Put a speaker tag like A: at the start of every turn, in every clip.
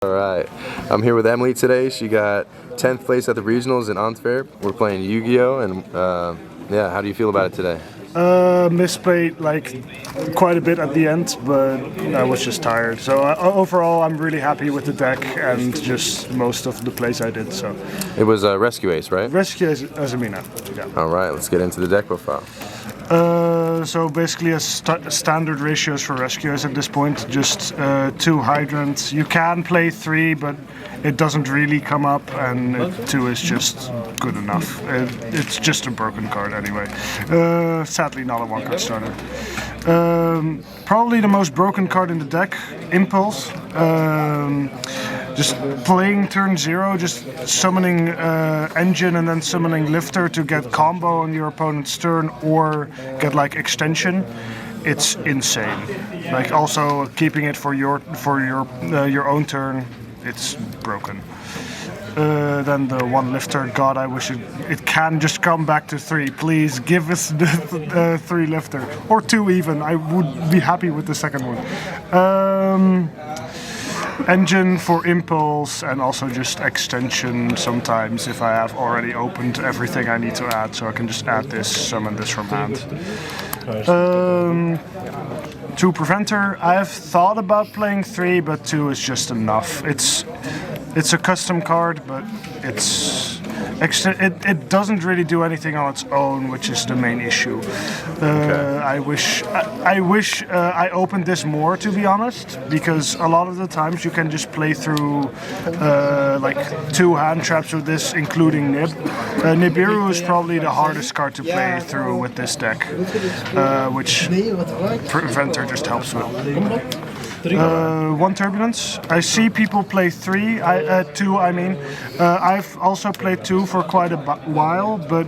A: Alright, I'm here with Emily today. She got 10th place at the regionals in Antwerp. We're playing Yu-Gi-Oh! And yeah, how do you feel about it today?
B: Misplayed like quite a bit at the end, but I was just tired. So overall, I'm really happy with the deck and just most of the plays I did. So
A: it was Rescue Ace, right?
B: Rescue Azamina. Yeah.
A: Alright, let's get into the deck profile.
B: So basically standard ratios for rescuers at this point, just 2 hydrants. You can play 3, but it doesn't really come up, and 2 is just good enough. It's just a broken card anyway. Sadly not a 1-card starter. Probably the most broken card in the deck, Impulse. Just playing turn 0, just summoning Engine and then summoning Lifter to get combo on your opponent's turn or get like extension. It's insane. Like also keeping it for your own turn, it's broken. Then the 1 Lifter, God, I wish it can just come back to 3. Please give us the 3 Lifter, or 2 even. I would be happy with the second one. Engine for Impulse, and also just extension sometimes if I have already opened everything I need to add, so I can just add this, summon this from hand. 2 Preventer. I have thought about playing 3, but 2 is just enough. It's a custom card, but it doesn't really do anything on its own, which is the main issue. I wish I opened this more, to be honest, because a lot of the times you can just play through like 2 hand traps with this, including Nib. Nibiru is probably the hardest card to play through with this deck, which Preventer just helps with. 1 Turbulence. I see people play 2, I mean. I've also played 2 for quite a while, but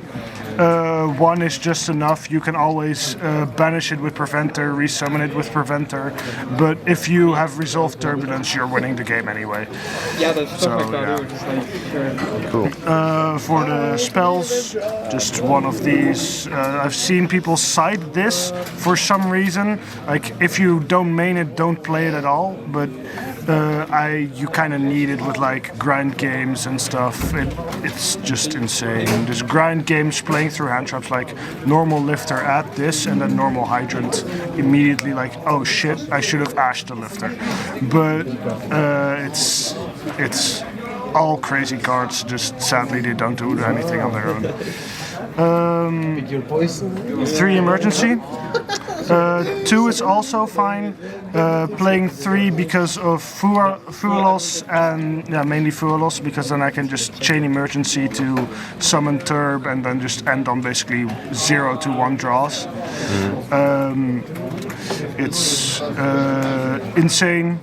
B: 1 is just enough. You can always banish it with Preventer, resummon it with Preventer, but if you have resolved Turbulence, you're winning the game anyway. So, yeah.
A: Cool.
B: For the spells, just 1 of these. I've seen people side this for some reason. Like, if you don't main it, don't play it at all, but you kind of need it with like grind games and stuff. It's just insane. Just grind games playing through hand traps, like normal Lifter, add this, and then normal Hydrant, immediately like, oh shit, I should have ashed the Lifter. But it's all crazy cards, just sadly they don't do anything on their own. 3 Emergency. 2 is also fine. Playing 3 because of Fuelos, and mainly Fuelos, because then I can just chain Emergency to summon Turb and then just end on basically 0 to 1 draws. It's insane.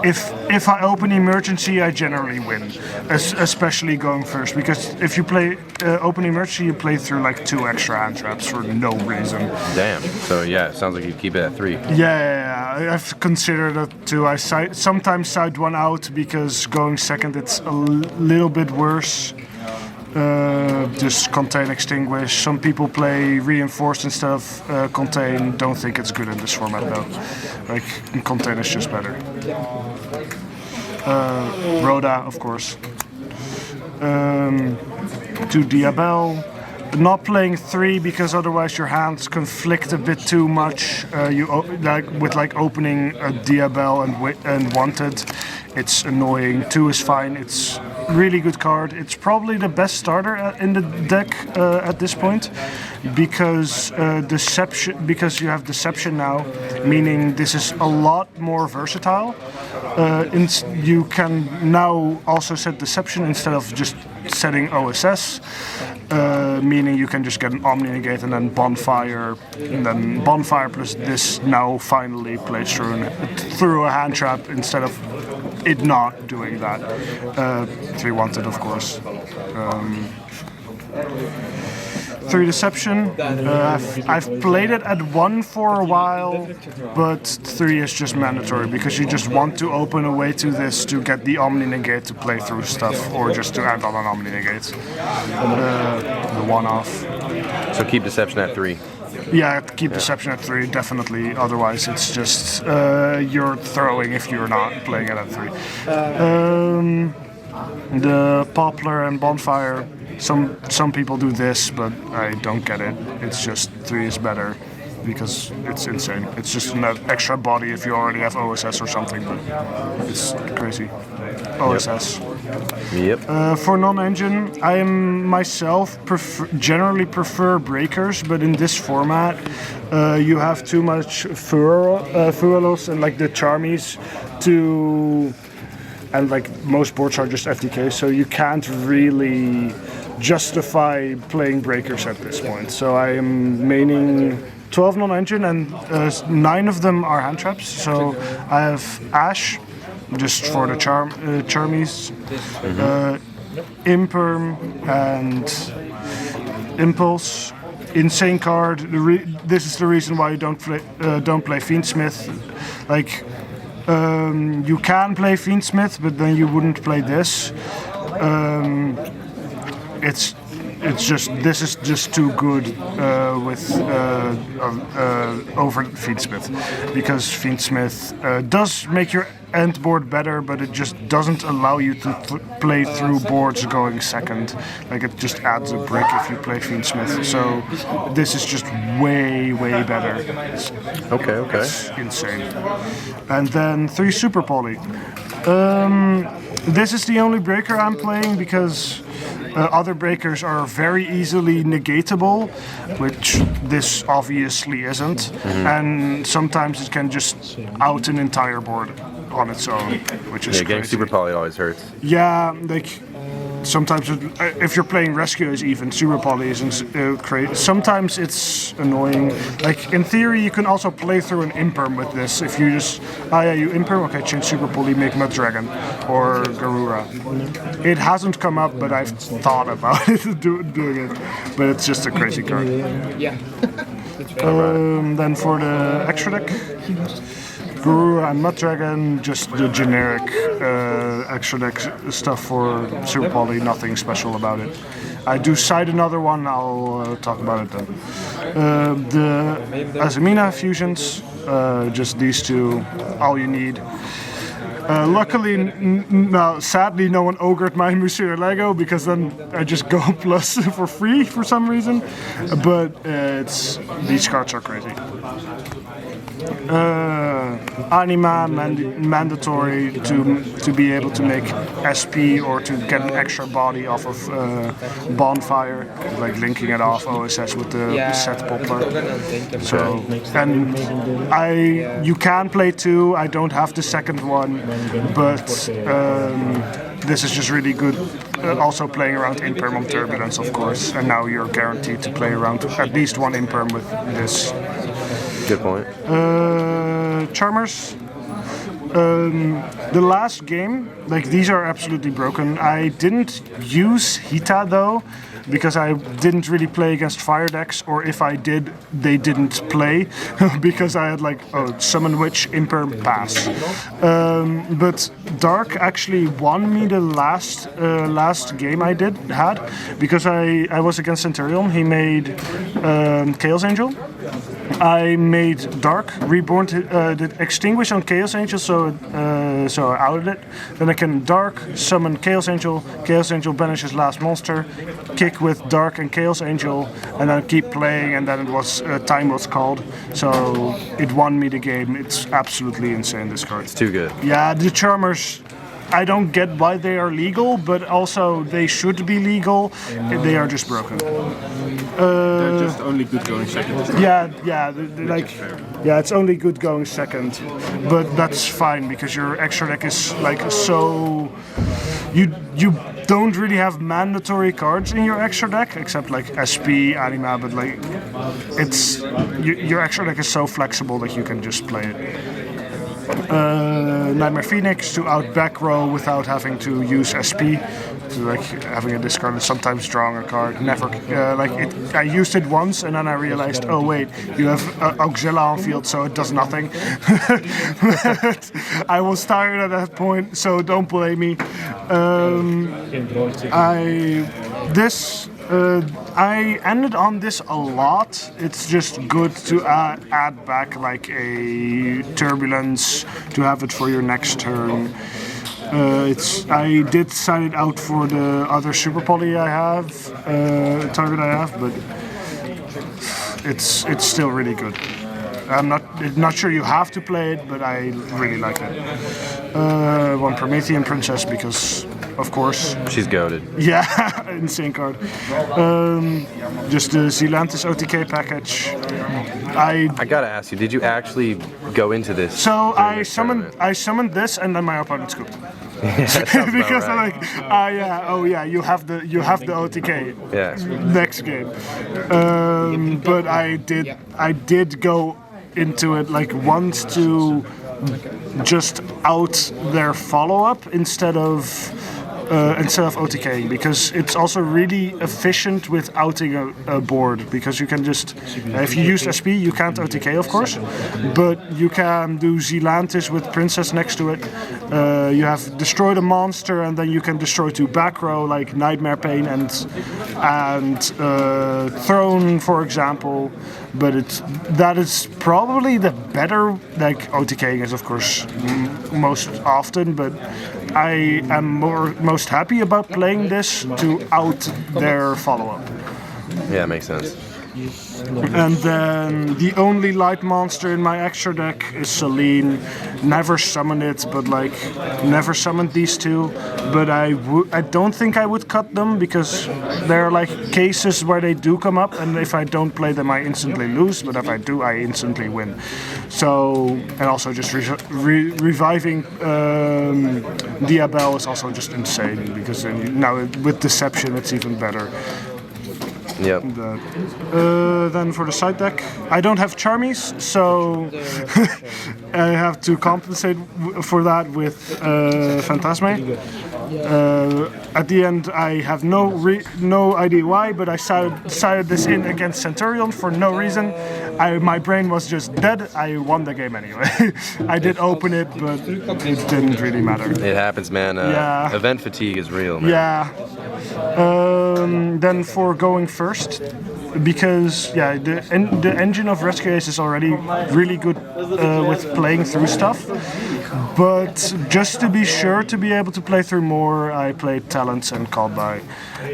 B: If I open Emergency, I generally win, especially going first, because if you play open Emergency, you play through like 2 extra hand traps for no reason.
A: Damn. So yeah, it sounds like you'd keep it at 3.
B: Yeah, I've considered it too. I sometimes side 1 out because going second it's a little bit worse. Just Contain, Extinguish. Some people play Reinforced instead of Contain. Don't think it's good in this format though. Like, Contain is just better. Rhoda, of course. 2 Diabel. Not playing 3 because otherwise your hands conflict a bit too much. With opening a Diabel and Wanted, it's annoying. 2 is fine. It's really good card. It's probably the best starter in the deck at this point, because Deception. Because you have Deception now, meaning this is a lot more versatile. You can now also set Deception instead of just setting OSS, meaning you can just get an Omni Negate and then Bonfire, and then Bonfire plus this now finally plays through a hand trap instead of it not doing that. 3 Wanted, of course. 3 Deception. I've played it at 1 for a while, but 3 is just mandatory because you just want to open a way to this to get the Omni Negate to play through stuff, or just to add on an Omni Negate. The one-off.
A: So keep Deception at 3.
B: Yeah, keep deception at 3, definitely. Otherwise, it's just you're throwing if you're not playing it at 3. The poplar and bonfire. Some people do this, but I don't get it. It's just 3 is better because it's insane. It's just an extra body if you already have OSS or something, but it's crazy. OSS.
A: Yep.
B: For non-engine, I myself generally prefer breakers, but in this format, you have too much Fuelos and like the Charmies and like most boards are just FTK, so you can't really justify playing breakers at this point. So I am maining 12 non-engine and 9 of them are hand traps. So I have Ash, just for the Charmies, Imperm and Impulse. Insane card. This is the reason why you don't play Fiendsmith. Like you can play Fiendsmith, but then you wouldn't play this. It's just this is just too good with over Fiendsmith, because Fiendsmith does make your end board better, but it just doesn't allow you to play through boards going second. Like it just adds a brick if you play Fiendsmith. So this is just way better.
A: Okay.
B: It's insane. And then 3 Super Poly. This is the only breaker I'm playing because other breakers are very easily negatable, which this obviously isn't. And sometimes it can just out an entire board on its own, which is
A: getting
B: crazy.
A: Super Poly always hurts.
B: Yeah, like sometimes if you're playing rescues, even Super Poly isn't crazy. Sometimes it's annoying. Like in theory, you can also play through an Imperm with this. If you just you Imperm, okay, change Super Poly, make Mud Dragon or Garura. It hasn't come up, but I've thought about doing it. But it's just a crazy card.
C: Yeah.
B: Then for the extra deck, Garura and Mud Dragon, just the generic extra deck stuff for Super Poly, nothing special about it. I do cite another one, I'll talk about it then. The Azamina fusions, just these 2, all you need. Luckily, sadly, no one ogred my Musir Lego, because then I just go plus for free for some reason. But these cards are crazy. Anima mandatory to be able to make SP or to get an extra body off of bonfire, like linking it off OSS with the set poplar. So and you can play 2. I don't have the second one, but this is just really good. Also playing around Imperm on Turbulence, of course, and now you're guaranteed to play around at least 1 Imperm with this.
A: Good point.
B: Charmers. The last game, like these are absolutely broken. I didn't use Hita though, because I didn't really play against fire decks, or if I did, they didn't play because I had like Summon Witch, Imperm, pass. But Dark actually won me the last game I had because I was against Centurion. He made Chaos Angel. I made Dark, Reborn, did Extinguish on Chaos Angel, so I outed it. Then I can Dark, summon Chaos Angel banishes last monster, kick with Dark and Chaos Angel, and then keep playing, and then it was time was called, so it won me the game. It's absolutely insane, this card.
A: It's too good.
B: Yeah, the Charmers, I don't get why they are legal, but also they should be legal. They are just broken.
D: They're just only good going second.
B: It's only good going second, but that's fine because your extra deck is like so. You don't really have mandatory cards in your extra deck except like SP, Anima, but like your extra deck is so flexible that you can just play it. Nightmare Phoenix to out back row without having to use SP. So like having a discard and sometimes drawing a card. Never I used it once and then I realized, oh wait, you have Auxilla on field, so it does nothing. I was tired at that point, so don't blame me. This I ended on this a lot. It's just good to add back like a turbulence to have it for your next turn. I did side it out for the other super poly I have, target I have, but it's still really good. I'm not sure you have to play it, but I really like it. One Promethean Princess because, of course.
A: She's goated.
B: Yeah, insane card. Just the Zealantis OTK package. I
A: gotta ask you, did you actually go into this?
B: So I summoned this, and then my opponent scooped.
A: Yeah,
B: because I'm
A: right.
B: like, you have the OTK.
A: Yeah.
B: Next game. But I did go into it like once to just out their follow-up instead of OTKing, because it's also really efficient with outing a board, because you can just, if you use SP, you can't OTK of course, but you can do Zealantis with Princess next to it. You have destroyed a monster, and then you can destroy 2 back row like Nightmare Pain and Throne, for example. But that is probably the better, like OTKing is of course most often, but I am most happy about playing this to out their follow-up.
A: Yeah, makes sense.
B: And then the only light monster in my extra deck is Selene. Never summoned it, but like never summoned these two. But I don't think I would cut them, because there are like cases where they do come up, and if I don't play them I instantly lose, but if I do I instantly win. So, and also just reviving Diabel is also just insane, because now with Deception it's even better.
A: Yep.
B: Then for the side deck, I don't have Charmies, so I have to compensate for that with Phantasme. At the end, I have no idea why, but I sided this in against Centurion for no reason. My brain was just dead. I won the game anyway. I did open it, but it didn't really matter.
A: It happens, man.
B: Yeah.
A: Event fatigue is real, man.
B: Yeah. Then for going first, because the engine of Rescue Ace is already really good with playing through stuff. But just to be sure to be able to play through more, I played Talents and Called By.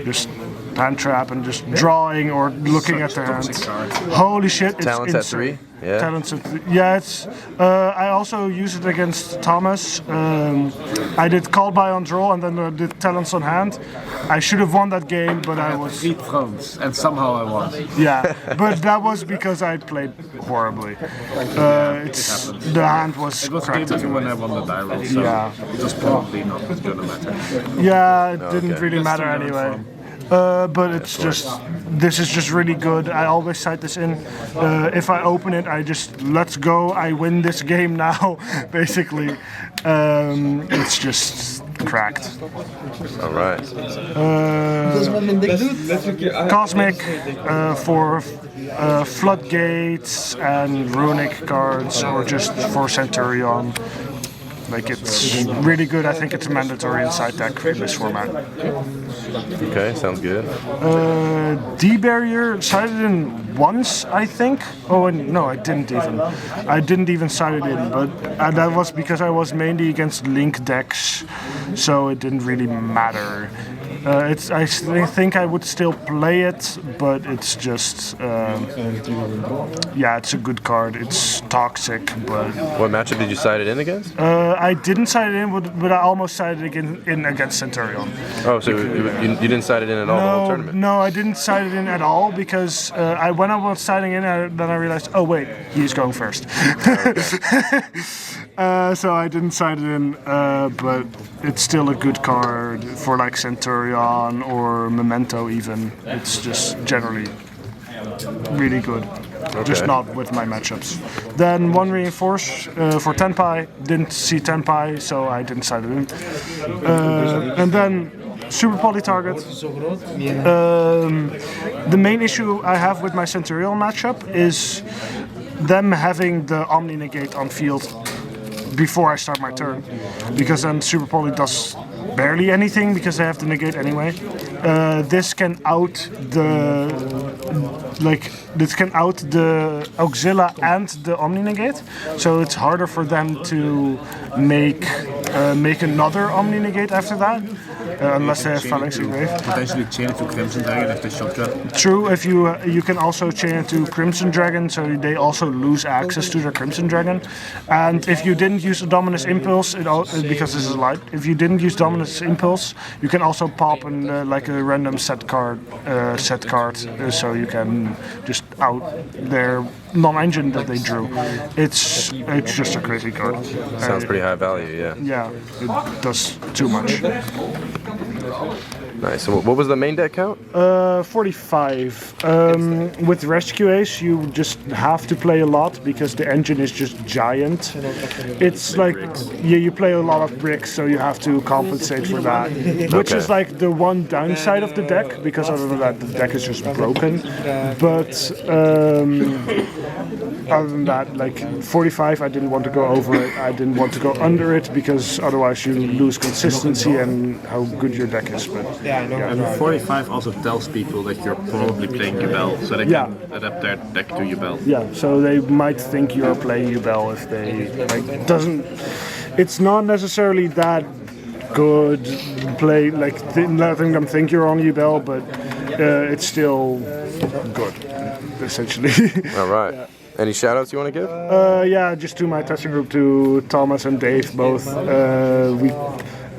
B: Just hand trap and just drawing or looking at their hands. Holy shit, it's
A: Talents
B: insane.
A: at 3? Yeah.
B: Talents at 3. Yeah, it's. I also used it against Thomas. I did Called By on draw and then did Talents on hand. I should have won that game, but I was.
D: 3 thrones, and somehow I won.
B: Yeah, but that was because I played horribly. The hand was.
D: It was
B: cracked.
D: game 2 when I won the die roll, so
B: Yeah.
D: it was probably not gonna matter.
B: Yeah, it didn't
A: Okay.
B: really matter
D: Just to learn
B: anyway. But it's just, this is just really good. I always cite this in. If I open it, I just, let's go, I win this game now, basically. It's just cracked.
A: All right.
B: Cosmic for Floodgates and Runic cards, or just for Centurion. Like, it's really good. I think it's a mandatory inside deck in this format.
A: Okay, sounds good.
B: D-Barrier sided in once, I think. Oh, and no, I didn't even side it in, but that was because I was mainly against Link decks, so it didn't really matter. I think I would still play it, but it's just, it's a good card. It's toxic, but...
A: What matchup did you side it in against?
B: I didn't side it in, but I almost sided it in against Centurion.
A: Oh, so you didn't side it in at all the whole tournament?
B: No, I didn't side it in at all, because when I was siding in, then I realized, oh wait, he's going first. So I didn't side it in, but it's still a good card for like Centurion or Memento even. It's just generally really good. Just not with my matchups. Then one Reinforce for Tenpai. Didn't see Tenpai, so I didn't side it in. And then Super Poly Target. The main issue I have with my Centurion matchup is them having the Omni Negate on field before I start my turn, because then Super Poly does barely anything because they have to negate anyway. this can out the Auxilla and the Omni Negate, so it's harder for them to make another Omni Negate after that, unless they have Phalanx Engrave.
D: Potentially chain it to Crimson Dragon if they shot you.
B: True, if you can also chain it to Crimson Dragon, so they also lose access to their Crimson Dragon. And if you didn't use a Dominus Impulse, because this is light, if you didn't use Dominus Impulse, you can also pop like a random set card, so you can just out their non-engine that they drew. It's just a crazy card.
A: Sounds pretty high value, yeah.
B: Yeah, it does too much.
A: Nice. So what was the main deck count?
B: 45. With Rescue Ace, you just have to play a lot because the engine is just giant. It's like, yeah, you play a lot of bricks, so you have to compensate for that. Which is like the one downside of the deck, because other than that, the deck is just broken. But other than that, like 45, I didn't want to go over it. I didn't want to go under it because otherwise you lose consistency and how good your deck is. But
D: And 45 also tells people that you're probably playing Yubel, so they can adapt their deck to Yubel.
B: yeah, so they might think you're playing Yubel if they like doesn't. It's not necessarily that good play, like letting them think you're on Yubel, but it's still good, essentially.
A: All right. Any shout outs you want to give?
B: Yeah, just to my testing group, to Thomas and Dave both.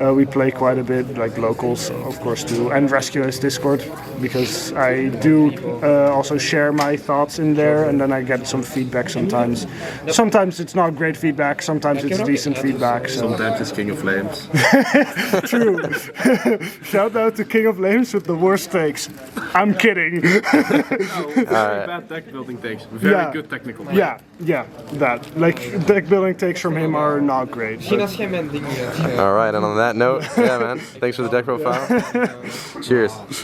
B: We play quite a bit, like locals, of course, too, and Rescue Ace Discord, because I do also share my thoughts in there, and then I get some feedback sometimes. Sometimes it's not great feedback, sometimes it's decent feedback. So.
D: Sometimes it's King of Flames.
B: True. Shout out to King of Flames with the worst takes. I'm kidding.
D: Very bad deck building takes. Very good technical play.
B: Yeah, that. Like, deck building takes from him are not great. But...
A: All right, and on that note, yeah, man, thanks for the deck profile. Cheers.